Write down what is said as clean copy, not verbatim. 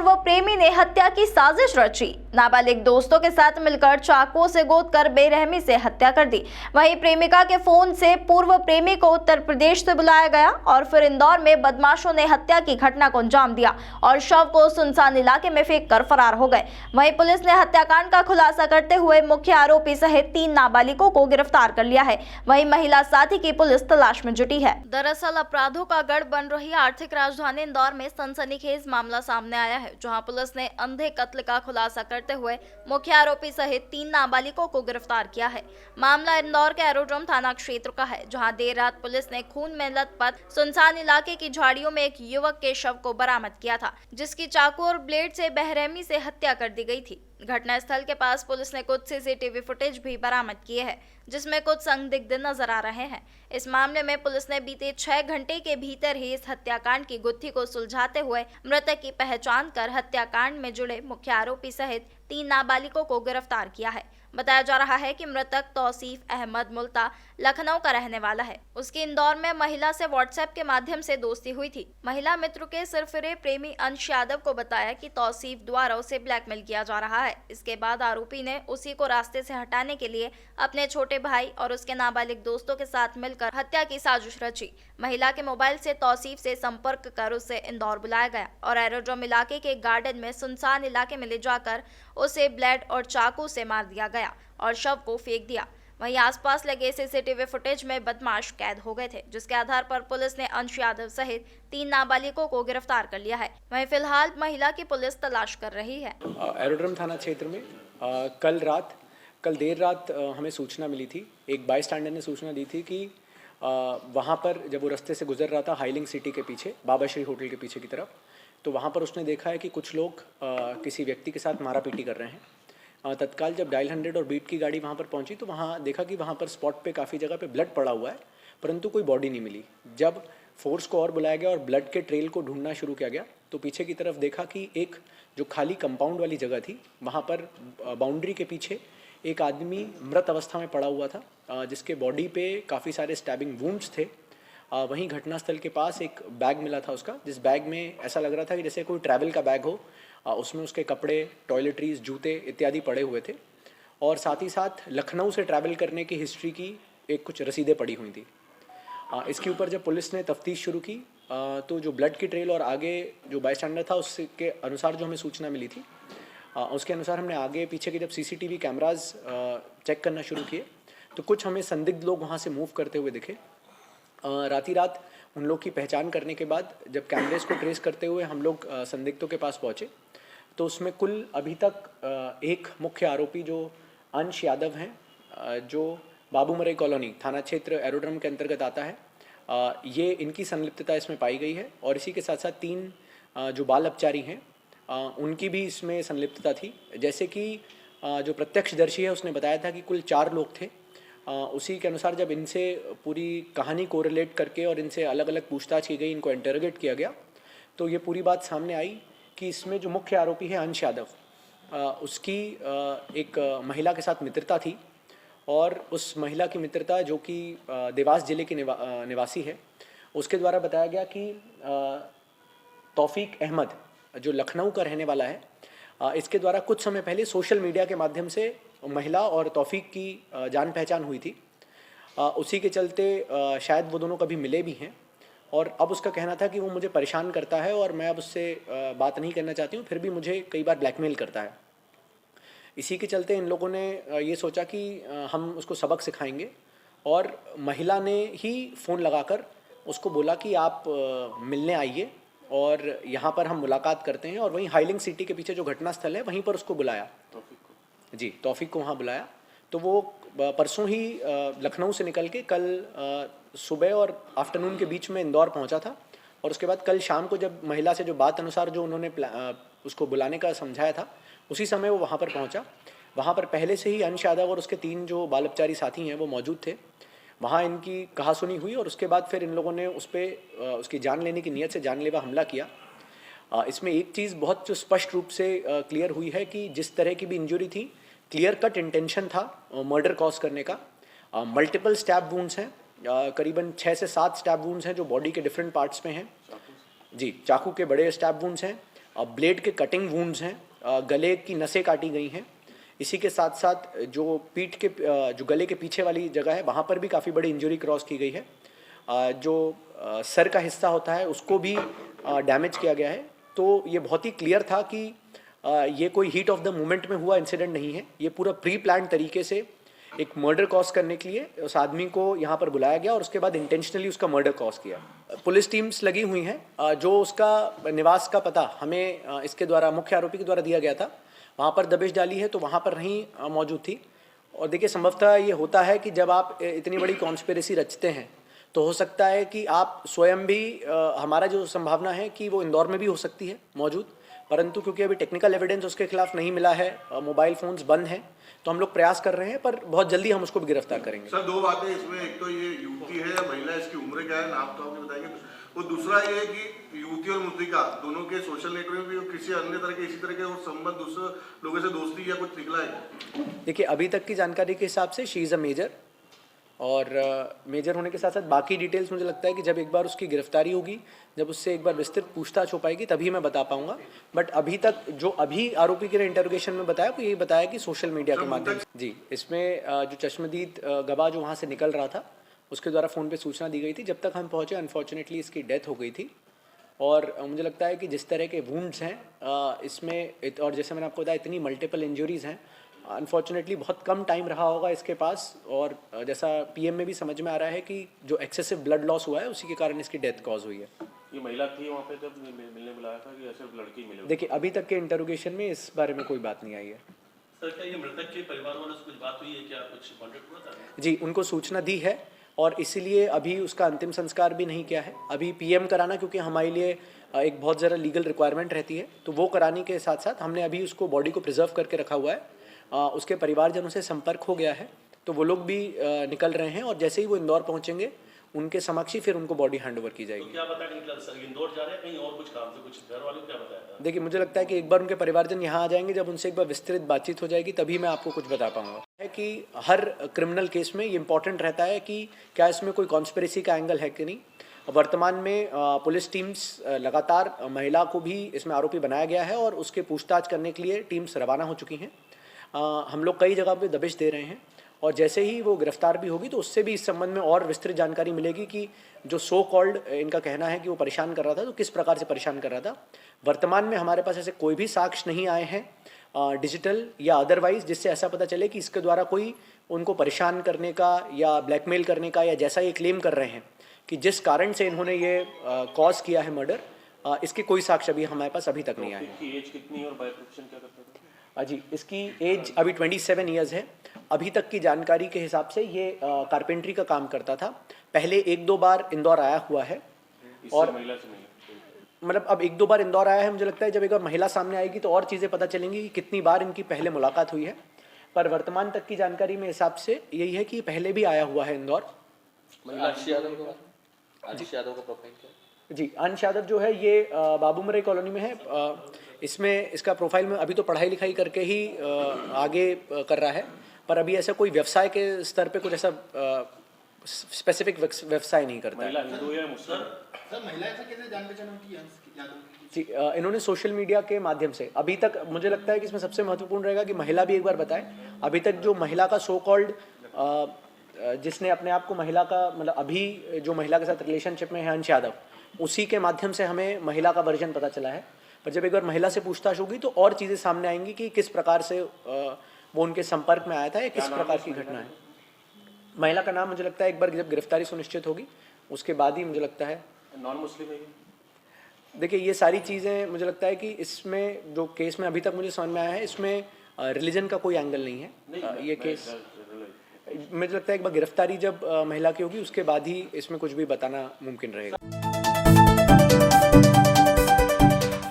पूर्व प्रेमी ने हत्या की साजिश रची। नाबालिग दोस्तों के साथ मिलकर चाकुओं से गोदकर बेरहमी से हत्या कर दी। वहीं प्रेमिका के फोन से पूर्व प्रेमी को उत्तर प्रदेश से बुलाया गया और फिर इंदौर में बदमाशों ने हत्या की घटना को अंजाम दिया और शव को सुनसान इलाके में फेंक कर फरार हो गए। वहीं पुलिस ने हत्याकांड का खुलासा करते हुए मुख्य आरोपी सहित 3 नाबालिगों को गिरफ्तार कर लिया है। वहीं महिला साथी की पुलिस तलाश में जुटी है। दरअसल अपराधों का गढ़ बन रही आर्थिक राजधानी इंदौर में सनसनीखेज मामला सामने आया है, जहां पुलिस ने अंधे कत्ल का खुलासा करते हुए मुख्य आरोपी सहित 3 नाबालिगों को गिरफ्तार किया है। मामला इंदौर के एरोड्रम थाना क्षेत्र का है, जहां देर रात पुलिस ने खून में लथपथ सुनसान इलाके की झाड़ियों में एक युवक के शव को बरामद किया था, जिसकी चाकू और ब्लेड से बेरहमी से हत्या कर दी गई थी। घटनास्थल के पास पुलिस ने कुछ सीसीटीवी फुटेज भी बरामद किए हैं, जिसमें कुछ संदिग्ध नजर आ रहे हैं। इस मामले में पुलिस ने बीते 6 घंटे के भीतर ही इस हत्याकांड की गुत्थी को सुलझाते हुए मृतक की पहचान कर हत्याकांड में जुड़े मुख्य आरोपी सहित 3 नाबालिगों को गिरफ्तार किया है। बताया जा रहा है कि मृतक तौसीफ अहमद मुल्ता लखनऊ का रहने वाला है। उसकी इंदौर में महिला से व्हाट्सएप के माध्यम से दोस्ती हुई थी। महिला मित्र के सिरफिरे प्रेमी अंश यादव को बताया कि तौसीफ द्वारा उसे ब्लैकमेल किया जा रहा है। इसके बाद आरोपी ने उसी को रास्ते से हटाने के लिए अपने छोटे भाई और उसके नाबालिग दोस्तों के साथ मिलकर हत्या की साजिश रची। महिला के मोबाइल से तौसीफ से संपर्क कर उसे इंदौर बुलाया गया और एरोड्रम इलाके के गार्डन में सुनसान इलाके में ले जाकर उसे ब्लेड और चाकू से मार दिया गया और शव को फेंक दिया। वहीं आसपास लगे सीसीटीवी फुटेज में बदमाश कैद हो गए थे, जिसके आधार पर पुलिस ने अंश यादव सहित 3 नाबालिगों को गिरफ्तार कर लिया है। वहीं फिलहाल महिला की पुलिस तलाश कर रही है। एरोड्रम थाना क्षेत्र में कल देर रात हमें सूचना मिली थी। एक बाईस्टैंडर ने सूचना दी थी कि वहाँ पर जब वो रास्ते से गुजर रहा था हाईलिंग सिटी के पीछे, बाबाश्री होटल के पीछे की तरफ, तो वहाँ पर उसने देखा है कि कुछ लोग किसी व्यक्ति के साथ मारापीटी कर रहे हैं। तत्काल जब डायल 100 और बीट की गाड़ी वहाँ पर पहुँची तो वहाँ देखा कि वहाँ पर स्पॉट पे काफ़ी जगह पे ब्लड पड़ा हुआ है, परंतु कोई बॉडी नहीं मिली। जब फोर्स को और बुलाया गया और ब्लड के ट्रेल को ढूंढना शुरू किया गया तो पीछे की तरफ देखा कि एक जो खाली कंपाउंड वाली जगह थी, वहाँ पर बाउंड्री के पीछे एक आदमी मृत अवस्था में पड़ा हुआ था, जिसके बॉडी पे काफ़ी सारे स्टैबिंग वुंड्स थे। वहीं घटनास्थल के पास एक बैग मिला था उसका, जिस बैग में ऐसा लग रहा था कि जैसे कोई ट्रैवल का बैग हो। उसमें उसके कपड़े, टॉयलेटरीज, जूते इत्यादि पड़े हुए थे और साथ ही साथ लखनऊ से ट्रैवल करने की हिस्ट्री की एक कुछ रसीदें पड़ी हुई थी। इसके ऊपर जब पुलिस ने तफ्तीश शुरू की तो जो ब्लड की ट्रेल और आगे जो बाईस्टैंडर था उसके अनुसार जो हमें सूचना मिली थी, उसके अनुसार हमने आगे पीछे के जब सीसीटीवी कैमराज चेक करना शुरू किए तो कुछ हमें संदिग्ध लोग वहाँ से मूव करते हुए दिखे। रात उन लोग की पहचान करने के बाद जब कैमरेज को ट्रेस करते हुए हम लोग संदिग्धों के पास पहुँचे तो उसमें कुल अभी तक एक मुख्य आरोपी जो अंश यादव हैं, जो बाबूमरई कॉलोनी थाना क्षेत्र एरोड्रम के अंतर्गत आता है, ये इनकी संलिप्तता इसमें पाई गई है और इसी के साथ साथ 3 जो बाल अपचारी हैं उनकी भी इसमें संलिप्तता थी। जैसे कि जो प्रत्यक्षदर्शी है उसने बताया था कि कुल 4 लोग थे। उसी के अनुसार जब इनसे पूरी कहानी को रिलेट करके और इनसे अलग अलग पूछताछ की गई, इनको इंटरोगेट किया गया, तो ये पूरी बात सामने आई कि इसमें जो मुख्य आरोपी है अंश यादव, उसकी एक महिला के साथ मित्रता थी और उस महिला की मित्रता जो कि देवास जिले की निवासी है, उसके द्वारा बताया गया कि तौफीक अहमद जो लखनऊ का रहने वाला है, इसके द्वारा कुछ समय पहले सोशल मीडिया के माध्यम से महिला और तौफीक की जान पहचान हुई थी। उसी के चलते शायद वो दोनों कभी मिले भी हैं और अब उसका कहना था कि वो मुझे परेशान करता है और मैं अब उससे बात नहीं करना चाहती हूँ, फिर भी मुझे कई बार ब्लैकमेल करता है। इसी के चलते इन लोगों ने ये सोचा कि हम उसको सबक सिखाएंगे और महिला ने ही फ़ोन लगाकर उसको बोला कि आप मिलने आइए और यहाँ पर हम मुलाकात करते हैं। और वहीं हाईलिंग सिटी के पीछे जो घटनास्थल है वहीं पर उसको बुलाया, तौफीक को वहाँ बुलाया। तो वो परसों ही लखनऊ से निकल के कल सुबह और आफ्टरनून के बीच में इंदौर पहुँचा था और उसके बाद कल शाम को जब महिला से जो बात अनुसार जो उन्होंने उसको बुलाने का समझाया था, उसी समय वो वहाँ पर पहुँचा। वहाँ पर पहले से ही अंश यादव और उसके 3 जो बाल अपचारी साथी हैं वो मौजूद थे। वहाँ इनकी कहासुनी हुई और उसके बाद फिर इन लोगों ने उस पर उसकी जान लेने की नीयत से जानलेवा हमला किया। इसमें एक चीज़ बहुत स्पष्ट रूप से क्लियर हुई है कि जिस तरह की भी इंजरी थी, क्लियर कट इंटेंशन था मर्डर कॉज करने का। मल्टीपल स्टैब वुंड्स हैं, करीबन 6 से 7 स्टैब वुंड्स हैं जो बॉडी के डिफरेंट पार्ट्स में हैं। चाकू के बड़े स्टैब वुंड्स हैं ब्लेड के कटिंग वुंड्स हैं, गले की नसें काटी गई हैं। इसी के साथ साथ जो पीठ के जो गले के पीछे वाली जगह है वहाँ पर भी काफ़ी बड़ी इंजरी क्रॉस की गई है। जो सर का हिस्सा होता है उसको भी डैमेज किया गया है। तो ये बहुत ही क्लियर था कि ये कोई हीट ऑफ द मोमेंट में हुआ इंसिडेंट नहीं है। ये पूरा प्री प्लान तरीके से एक मर्डर कॉज करने के लिए उस आदमी को यहाँ पर बुलाया गया और उसके बाद इंटेंशनली उसका मर्डर कॉज किया। पुलिस टीम्स लगी हुई हैं। जो उसका निवास का पता हमें इसके द्वारा मुख्य आरोपी के द्वारा दिया गया था, वहाँ पर दबिश डाली है तो वहाँ पर नहीं मौजूद थी। और देखिए, संभवतः ये होता है कि जब आप इतनी बड़ी कॉन्स्पिरेसी रचते हैं तो हो सकता है कि आप स्वयं भी हमारा जो संभावना है कि वो इंदौर में भी हो सकती है मौजूद, परंतु क्योंकि अभी टेक्निकल एविडेंस उसके खिलाफ नहीं मिला है, मोबाइल फ़ोन्स बंद हैं, तो हम लोग प्रयास कर रहे हैं, पर बहुत जल्दी हम उसको भी गिरफ्तार करेंगे। सर, दो बातें इसमें, एक तो ये युवती है या महिला, इसकी उम्र क्या है, नाम तो आपने बताएंगे, और दूसरा ये है कि युवती और मुद्रिका दोनों के सोशल नेटवर्क में भी किसी अन्य तरह के इसी तरह के और संबंध दूसरे लोगों से दोस्ती या कुछ निकला है? देखिए, अभी तक की जानकारी के हिसाब से शी इज़ अ मेजर, और मेजर होने के साथ साथ बाकी डिटेल्स मुझे लगता है कि जब एक बार उसकी गिरफ्तारी होगी, जब उससे एक बार विस्तृत पूछताछ हो पाएगी तभी मैं बता पाऊंगा। बट अभी तक जो अभी आरोपी के इंटरोगेशन में बताया वो यही बताया कि सोशल मीडिया के माध्यम से। जी, इसमें जो चश्मदीद गवाह जो वहाँ से निकल रहा था उसके द्वारा फ़ोन पे सूचना दी गई थी। जब तक हम पहुँचे अनफॉर्चुनेटली इसकी डेथ हो गई थी। और मुझे लगता है कि जिस तरह के वुंड्स हैं इसमें, और जैसे मैंने आपको बताया इतनी मल्टीपल इंजरीज़ हैं, अनफॉर्चुनेटली बहुत कम टाइम रहा होगा इसके पास। और जैसा पीएम में भी समझ में आ रहा है कि जो एक्सेसिव ब्लड लॉस हुआ है उसी के कारण इसकी डेथ कॉज हुई है। ये महिला थी वहाँ पे जब मिलने बुलाया था कि सिर्फ लड़की मिले? देखिए, अभी तक के इंटरोगेशन में इस बारे में कोई बात नहीं आई है। सर, क्या ये मृतक के परिवार वालों से कुछ बात हुई है, क्या कुछ कांटेक्ट हुआ था? जी, उनको सूचना दी है और इसीलिए अभी उसका अंतिम संस्कार भी नहीं किया है। अभी पीएम कराना क्योंकि हमारे लिए एक बहुत ज़रा लीगल रिक्वायरमेंट रहती है, तो वो कराने के साथ साथ हमने अभी उसको बॉडी को प्रिजर्व करके रखा हुआ है। उसके परिवारजनों से संपर्क हो गया है, तो वो लोग भी निकल रहे हैं और जैसे ही वो इंदौर पहुंचेंगे उनके समक्ष ही फिर उनको बॉडी हैंडओवर की जाएगी। तो क्या पता निकला सर, इंदौर जा रहे हैं कहीं और कुछ काम से, कुछ घर वालों को क्या बताया था? देखिए, मुझे लगता है कि एक बार उनके परिवारजन यहाँ आ जाएंगे, जब उनसे एक बार विस्तृत बातचीत हो जाएगी तभी मैं आपको कुछ बता पाऊंगा। है कि हर क्रिमिनल केस में ये इंपॉर्टेंट रहता है कि क्या इसमें कोई कॉन्स्पिरेसी का एंगल है कि नहीं। वर्तमान में पुलिस टीम्स लगातार महिला को भी इसमें आरोपी बनाया गया है और उसके पूछताछ करने के लिए टीम्स रवाना हो चुकी हैं। हम लोग कई जगह पे दबिश दे रहे हैं और जैसे ही वो गिरफ्तार भी होगी तो उससे भी इस संबंध में और विस्तृत जानकारी मिलेगी कि जो सो कॉल्ड इनका कहना है कि वो परेशान कर रहा था, तो किस प्रकार से परेशान कर रहा था। वर्तमान में हमारे पास ऐसे कोई भी साक्ष्य नहीं आए हैं डिजिटल या अदरवाइज जिससे ऐसा पता चले कि इसके द्वारा कोई उनको परेशान करने का या ब्लैकमेल करने का या जैसा ये क्लेम कर रहे हैं कि जिस कारण से इन्होंने ये कॉज किया है मर्डर, इसके कोई साक्ष्य अभी हमारे पास अभी तक नहीं आए हैं। इसकी एज कितनी और बायोप्रोफेशन क्या करता था? जी, इसकी एज अभी 27 ईयर्स है। अभी तक की जानकारी के हिसाब से ये कारपेंट्री का काम करता था। पहले 1-2 बार इंदौर आया हुआ है और महिला से नहीं, मतलब अब 1-2 बार इंदौर आया है। मुझे लगता है जब एक बार महिला सामने आएगी तो और चीज़ें पता चलेंगी कि कितनी बार इनकी पहले मुलाकात हुई है, पर वर्तमान तक की जानकारी में हिसाब से यही है कि पहले भी आया हुआ है इंदौर। अंश यादव का प्रोफाइल क्या? जी, अंश यादव जो है ये बाबूमरे कॉलोनी में है। इसमें इसका प्रोफाइल में अभी तो पढ़ाई लिखाई करके ही आगे कर रहा है, पर अभी ऐसा कोई व्यवसाय के स्तर पे कुछ ऐसा स्पेसिफिक व्यवसाय नहीं करता है। हिंदू या मुस्लिम? सर, महिला ऐसा कैसे जान पहचान उनकी यादव की? जी, इन्होंने सोशल मीडिया के माध्यम से अभी तक, मुझे लगता है कि इसमें सबसे महत्वपूर्ण रहेगा कि महिला भी एक बार बताए। अभी तक जो महिला का सो कॉल्ड जिसने अपने आप को महिला का, मतलब अभी जो महिला के साथ रिलेशनशिप में है अंश यादव, उसी के माध्यम से हमें महिला का वर्जन पता चला है। पर जब एक बार महिला से पूछताछ होगी तो और चीज़ें सामने आएंगी कि किस प्रकार से वो उनके संपर्क में आया था या किस प्रकार की घटना है। महिला का नाम मुझे लगता है एक बार जब गिरफ्तारी सुनिश्चित होगी उसके बाद ही मुझे लगता है। नॉन मुस्लिम है? देखिए, ये सारी चीज़ें मुझे लगता है कि इसमें जो केस में अभी तक मुझे समझ में आया है इसमें रिलीजन का कोई एंगल नहीं है। ये केस मुझे लगता है एक बार गिरफ्तारी जब महिला की होगी उसके बाद ही इसमें कुछ भी बताना मुमकिन रहेगा।